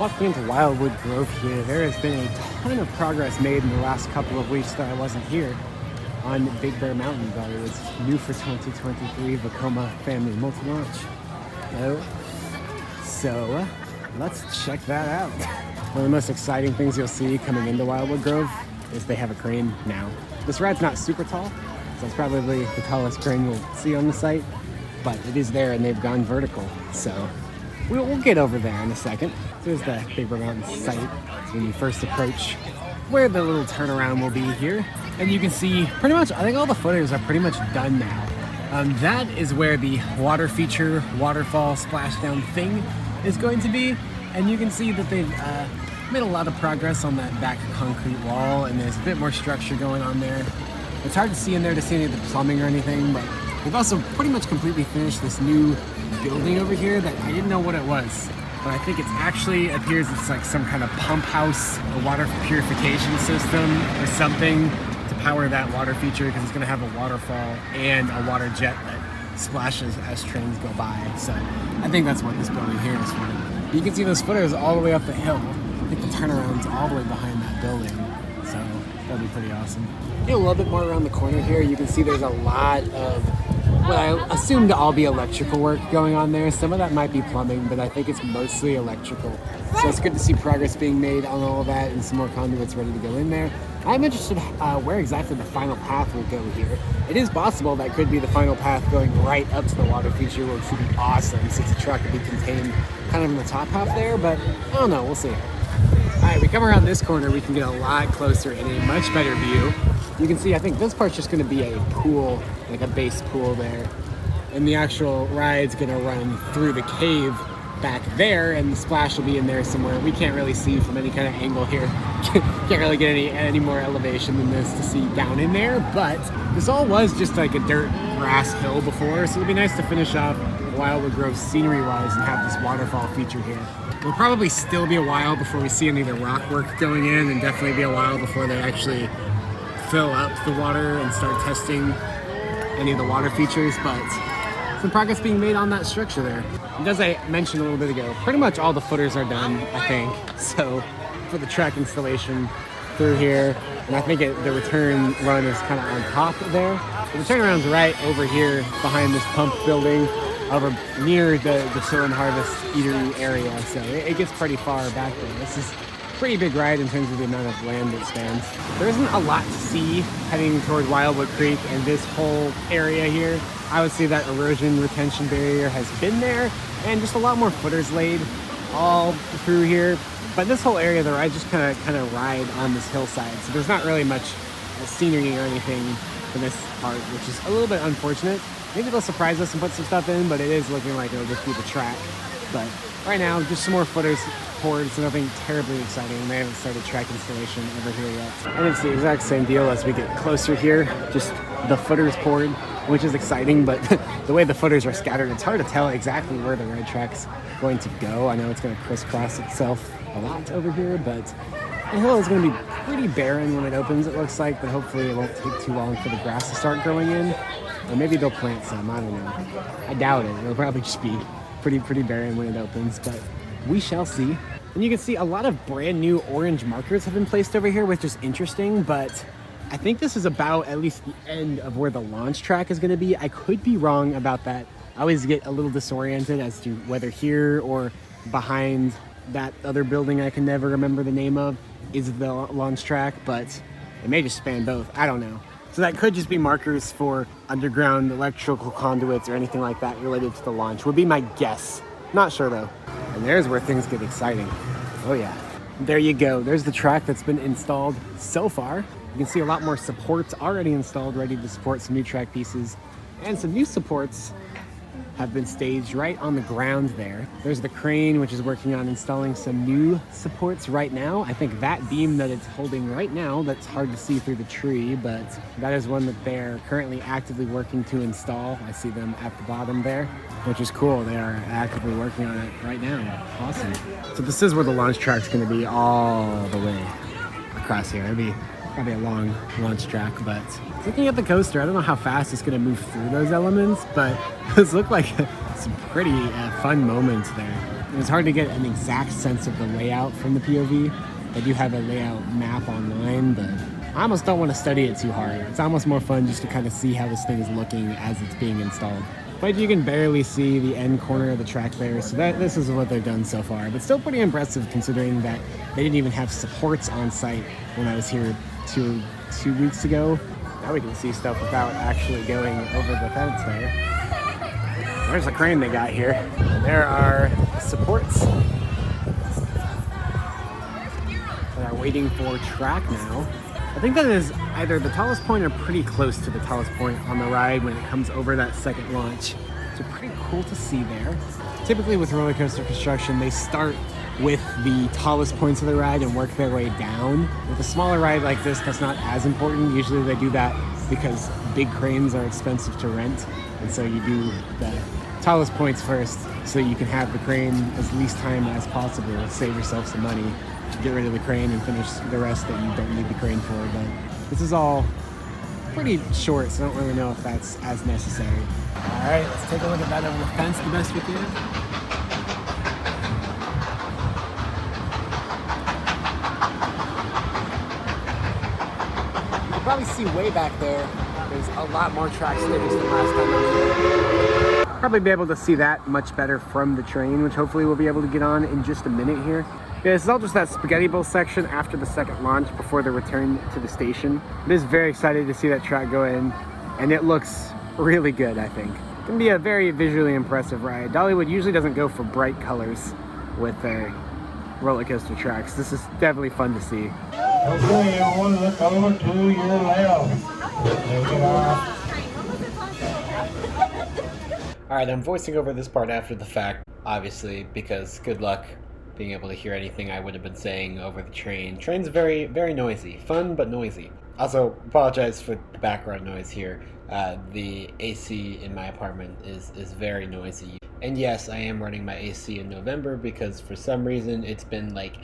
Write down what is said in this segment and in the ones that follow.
Walking into Wildwood Grove here, there has been a ton of progress made in the last couple of weeks that I wasn't here on Big Bear Mountain. Dollywood's new for 2023 Vekoma family multi-launch. So let's check that out. One of the most exciting things you'll see coming into Wildwood Grove is they have a crane now. This ride's not super tall, so it's probably the tallest crane you'll see on the site, but it is there and they've gone vertical. So we'll get over there in a second. There's the Big Bear Mountain site when you first approach where the little turnaround will be here. And you can see pretty much, I think all the footers are pretty much done now. That is where the water feature, waterfall splashdown thing is going to be. And you can see that they've made a lot of progress on that back concrete wall, and there's a bit more structure going on there. It's hard to see in there to see any of the plumbing or anything, but they've also pretty much completely finished this new building over here that I didn't know what it was. But I think it's actually appears it's like some kind of pump house, a water purification system or something to power that water feature, because it's going to have a waterfall and a water jet that splashes as trains go by. So I think that's what this building here is for. You can see those footers all the way up the hill. I think the turnaround's all the way behind that building. So that'll be pretty awesome. Get a little bit more around the corner here. You can see there's a lot of what I assume to all be electrical work going on there. Some of that might be plumbing, but I think it's mostly electrical. So it's good to see progress being made on all of that and some more conduits ready to go in there. I'm interested where exactly the final path will go here. It is possible that could be the final path going right up to the water feature, which would be awesome since the track would be contained kind of in the top half there, but I don't know, we'll see. All right, we come around this corner, we can get a lot closer in a much better view. You can see, I think this part's just gonna be a pool, like a base pool there. And the actual ride's gonna run through the cave back there, and the splash will be in there somewhere. We can't really see from any kind of angle here. Can't really get any more elevation than this to see down in there, but this all was just like a dirt grass hill before, so it'll be nice to finish off Wildwood Grove scenery-wise and have this waterfall feature here. It'll probably still be a while before we see any of the rock work going in, and definitely be a while before they actually fill up the water and start testing any of the water features, but some progress being made on that structure there. And as I mentioned a little bit ago, pretty much all the footers are done, I think. So for the track installation through here, and I think the return run is kind of on top there. The turnaround's right over here behind this pump building over near the Chill and Harvest eatery area, so it gets pretty far back there. This is a pretty big ride in terms of the amount of land it spans. There isn't a lot to see heading toward Wildwood Creek and this whole area here. I would say that erosion retention barrier has been there, and just a lot more footers laid all through here. But this whole area, the ride just kind of ride on this hillside, so there's not really much scenery or anything for this part, which is a little bit unfortunate. Maybe they'll surprise us and put some stuff in, but it is looking like it'll just be the track. But right now, just some more footers poured, so nothing terribly exciting. They haven't started track installation over here yet. And it's the exact same deal as we get closer here, just the footers poured, which is exciting, but the way the footers are scattered, it's hard to tell exactly where the ride track's going to go. I know it's going to crisscross itself a lot over here, but the hill is going to be pretty barren when it opens, it looks like, but hopefully it won't take too long for the grass to start growing in. Or maybe they'll plant some, I don't know. I doubt it. It'll probably just be pretty barren when it opens, but we shall see. And you can see a lot of brand new orange markers have been placed over here, which is interesting, but I think this is about at least the end of where the launch track is going to be. I could be wrong about that. I always get a little disoriented as to whether here or behind that other building I can never remember the name of is the launch track, but it may just span both. I don't know. So that could just be markers for underground electrical conduits or anything like that related to the launch, would be my guess. Not sure though. And there's where things get exciting. Oh yeah. There you go. There's the track that's been installed so far. You can see a lot more supports already installed, ready to support some new track pieces. And some new supports have been staged right on the ground there. There's the crane, which is working on installing some new supports right now. I think that beam that it's holding right now, that's hard to see through the tree, but that is one that they're currently actively working to install. I see them at the bottom there, which is cool. They are actively working on it right now. Awesome. So this is where the launch track's gonna be all the way across here. It'll be probably a long launch track, but looking at the coaster, I don't know how fast it's going to move through those elements, but those look like some pretty fun moments there. It was hard to get an exact sense of the layout from the POV. I do have a layout map online, but I almost don't want to study it too hard. It's almost more fun just to kind of see how this thing is looking as it's being installed. But you can barely see the end corner of the track there, so this is what they've done so far. But still pretty impressive considering that they didn't even have supports on site when I was here two weeks ago. Now we can see stuff without actually going over the fence there. There's the crane they got here. And there are supports that are waiting for track now. I think that is either the tallest point or pretty close to the tallest point on the ride when it comes over that second launch. So pretty cool to see there. Typically with roller coaster construction, they start with the tallest points of the ride and work their way down. With a smaller ride like this, that's not as important. Usually they do that because big cranes are expensive to rent. And so you do the tallest points first so you can have the crane as least time as possible, save yourself some money, get rid of the crane and finish the rest that you don't need the crane for. But this is all pretty short, so I don't really know if that's as necessary. All right, let's take a look at that over the fence the best we can. You can probably see way back there, there's a lot more track stickers than last time I was here. Probably be able to see that much better from the train, which hopefully we'll be able to get on in just a minute here. Yeah, this is all just that spaghetti bowl section after the second launch before the return to the station. I'm just very excited to see that track go in, and it looks really good, I think. It's gonna be a very visually impressive ride. Dollywood usually doesn't go for bright colors with their roller coaster tracks. This is definitely fun to see. Okay, everyone, look over to your left. Take it off. Alright, I'm voicing over this part after the fact, obviously, because good luck being able to hear anything I would have been saying over the train. Train's very, very noisy. Fun, but noisy. Also, apologize for the background noise here. The AC in my apartment is very noisy. And yes, I am running my AC in November because for some reason it's been like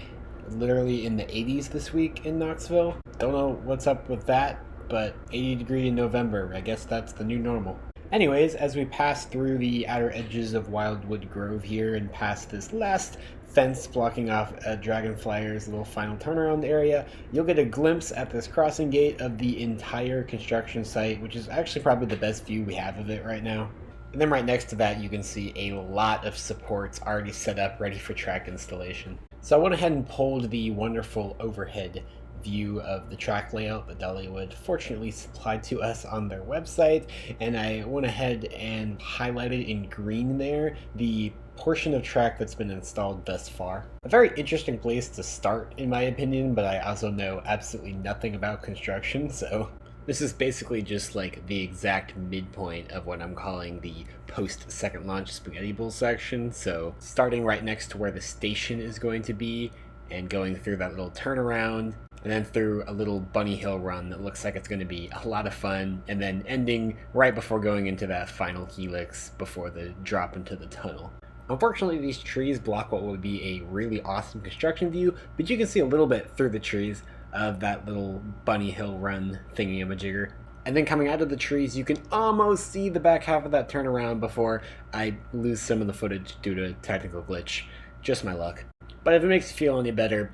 literally in the 80s this week in Knoxville. Don't know what's up with that, but 80 degree in November, I guess that's the new normal. Anyways, as we pass through the outer edges of Wildwood Grove here and past this last fence blocking off Dragonflyer's little final turnaround area, you'll get a glimpse at this crossing gate of the entire construction site, which is actually probably the best view we have of it right now. And then right next to that, you can see a lot of supports already set up ready for track installation. So I went ahead and pulled the wonderful overhead view of the track layout that Dollywood fortunately supplied to us on their website, and I went ahead and highlighted in green there the portion of track that's been installed thus far. A very interesting place to start in my opinion, but I also know absolutely nothing about construction, so this is basically just like the exact midpoint of what I'm calling the post-second launch spaghetti bowl section. So starting right next to where the station is going to be and going through that little turnaround, and then through a little bunny hill run that looks like it's going to be a lot of fun, and then ending right before going into that final helix before the drop into the tunnel. Unfortunately, these trees block what would be a really awesome construction view, but you can see a little bit through the trees of that little bunny hill run thingy-a-majigger. And then coming out of the trees, you can almost see the back half of that turnaround before I lose some of the footage due to a technical glitch. Just my luck. But if it makes you feel any better,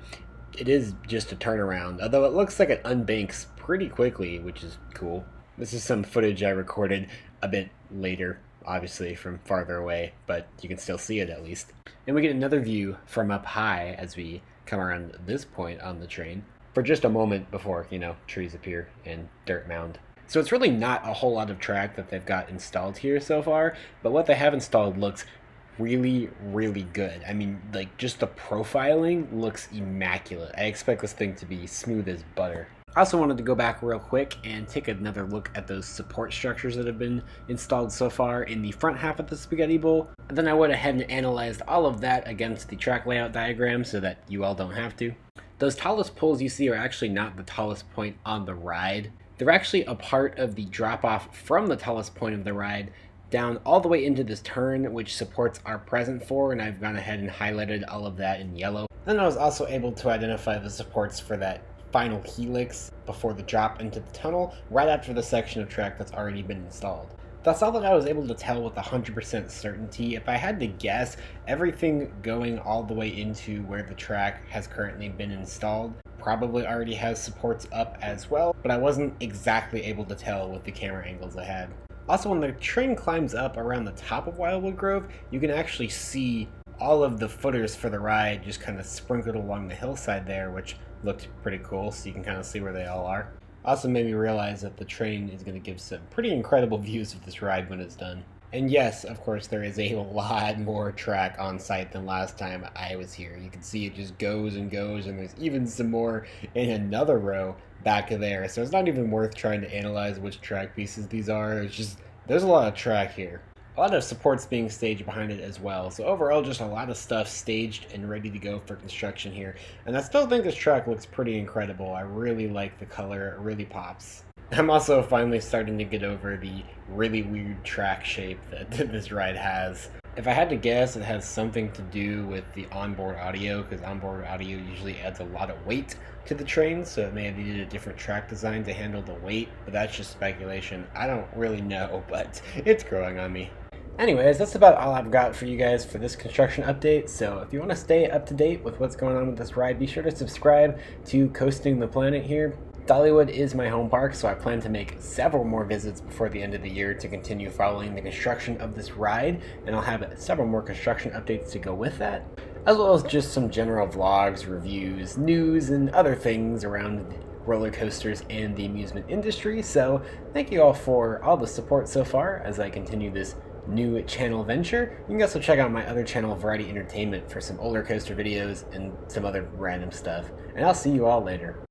it is just a turnaround, although it looks like it unbanks pretty quickly, which is cool. This is some footage I recorded a bit later, obviously from farther away, but you can still see it at least. And we get another view from up high as we come around this point on the train for just a moment before, trees appear and dirt mound. So it's really not a whole lot of track that they've got installed here so far, but what they have installed looks really, really good. I mean, like, just the profiling looks immaculate. I expect this thing to be smooth as butter. I also wanted to go back real quick and take another look at those support structures that have been installed so far in the front half of the spaghetti bowl. And then I went ahead and analyzed all of that against the track layout diagram so that you all don't have to. Those tallest poles you see are actually not the tallest point on the ride. They're actually a part of the drop-off from the tallest point of the ride down all the way into this turn, which supports are present for, and I've gone ahead and highlighted all of that in yellow. Then I was also able to identify the supports for that final helix before the drop into the tunnel, right after the section of track that's already been installed. That's all that I was able to tell with 100% certainty. If I had to guess, everything going all the way into where the track has currently been installed probably already has supports up as well, but I wasn't exactly able to tell with the camera angles I had. Also, when the train climbs up around the top of Wildwood Grove, you can actually see all of the footers for the ride just kind of sprinkled along the hillside there, which looked pretty cool, so you can kind of see where they all are. Also made me realize that the train is going to give some pretty incredible views of this ride when it's done. And yes, of course, there is a lot more track on site than last time I was here. You can see it just goes and goes, and there's even some more in another row back there. So it's not even worth trying to analyze which track pieces these are. It's just, there's a lot of track here. A lot of supports being staged behind it as well. So overall, just a lot of stuff staged and ready to go for construction here. And I still think this track looks pretty incredible. I really like the color. It really pops. I'm also finally starting to get over the really weird track shape that this ride has. If I had to guess, it has something to do with the onboard audio, because onboard audio usually adds a lot of weight to the train, so it may have needed a different track design to handle the weight, but that's just speculation. I don't really know, but it's growing on me. Anyways, that's about all I've got for you guys for this construction update, so if you want to stay up to date with what's going on with this ride, be sure to subscribe to Coasting the Planet here. Dollywood is my home park, so I plan to make several more visits before the end of the year to continue following the construction of this ride, and I'll have several more construction updates to go with that, as well as just some general vlogs, reviews, news, and other things around roller coasters and the amusement industry. So thank you all for all the support so far as I continue this new channel venture. You can also check out my other channel, Variety Entertainment, for some older coaster videos and some other random stuff. And I'll see you all later.